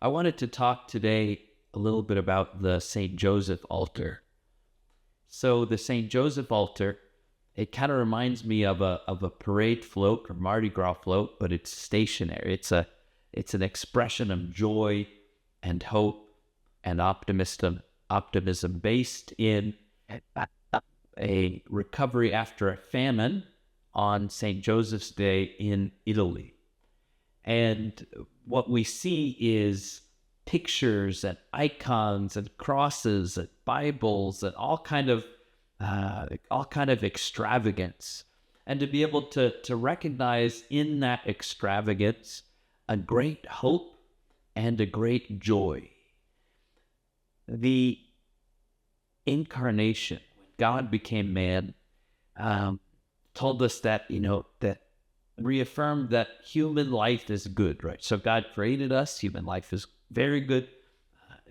I wanted to talk today a little bit about the St. Joseph altar. So the St. Joseph altar, it kind of reminds me of a parade float or Mardi Gras float, but it's stationary. It's an expression of joy and hope and optimism based in a recovery after a famine on St. Joseph's Day in Italy. And what we see is pictures and icons and crosses and Bibles and all kind of extravagance. And to be able to recognize in that extravagance a great hope and a great joy. The incarnation, when God became man, told us that, that reaffirmed that human life is good, right? So God created us, human life is very good.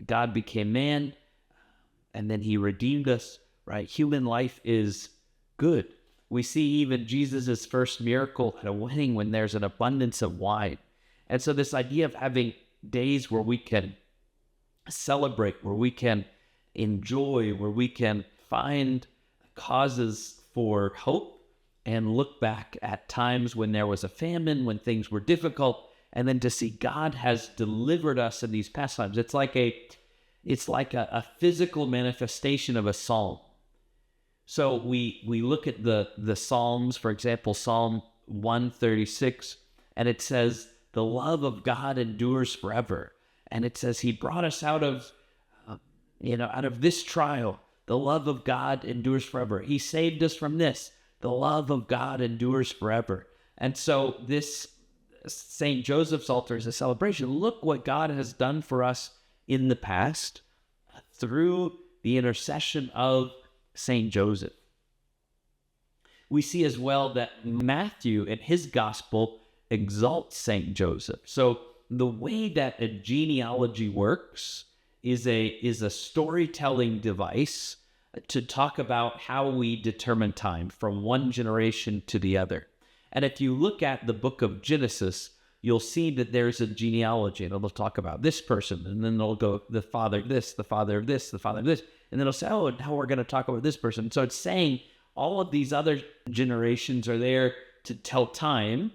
God became man, and then he redeemed us, right? Human life is good. We see even Jesus's first miracle at a wedding when there's an abundance of wine. And so this idea of having days where we can celebrate, where we can enjoy, where we can find causes for hope and look back at times when there was a famine, when things were difficult, and then to see God has delivered us in these past times. It's like a physical manifestation of a psalm. So we look at the Psalms, for example, Psalm 136, and it says, the love of God endures forever. And it says he brought us out of this trial. The love of God endures forever. He saved us from this. The love of God endures forever. And so this St. Joseph's altar is a celebration. Look what God has done for us in the past through the intercession of St. Joseph. We see as well that Matthew in his gospel exalts St. Joseph. So the way that a genealogy works is a storytelling device to talk about how we determine time from one generation to the other. And if you look at the book of Genesis, you'll see that there's a genealogy, and it'll talk about this person, and then they'll go, the father of this, the father of this, the father of this, and then it'll say, oh, now we're going to talk about this person. So it's saying all of these other generations are there to tell time,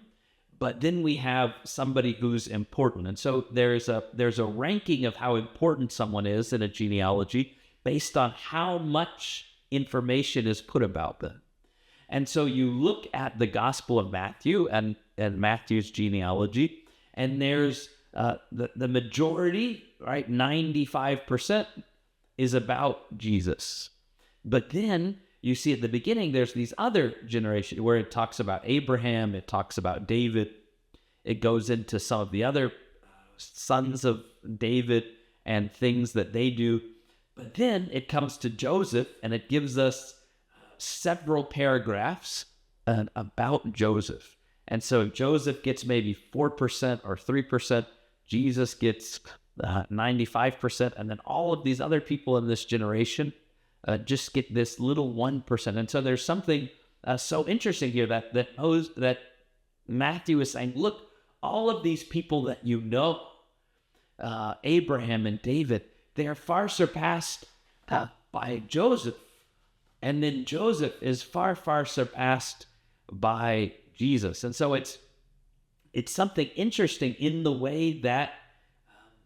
but then we have somebody who's important. And so there's a ranking of how important someone is in a genealogy based on how much information is put about them. And so you look at the Gospel of Matthew and Matthew's genealogy, and there's the majority, right, 95% is about Jesus. But then you see at the beginning, there's these other generations where it talks about Abraham, it talks about David, it goes into some of the other sons of David and things that they do. But then it comes to Joseph, and it gives us several paragraphs about Joseph. And so Joseph gets maybe 4% or 3%, Jesus gets 95%, and then all of these other people in this generation just get this little 1%. And so there's something so interesting here that Matthew is saying, look, all of these people that you know, Abraham and David, they are far surpassed by Joseph. And then Joseph is far, far surpassed by Jesus. And so it's something interesting in the way that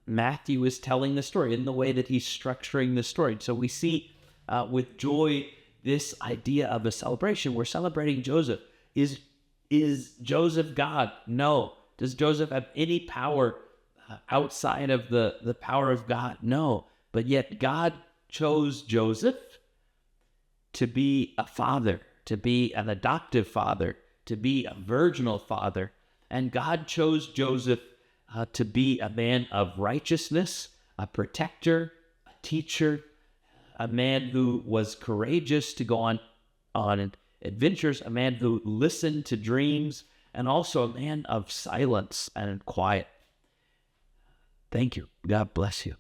Matthew is telling the story, in the way that he's structuring the story. So we see with joy this idea of a celebration. We're celebrating Joseph. Is Joseph God? No. Does Joseph have any power outside of the power of God? No. But yet God chose Joseph to be a father, to be an adoptive father, to be a virginal father. And God chose Joseph to be a man of righteousness, a protector, a teacher, a man who was courageous to go on adventures, a man who listened to dreams, and also a man of silence and quiet. Thank you. God bless you.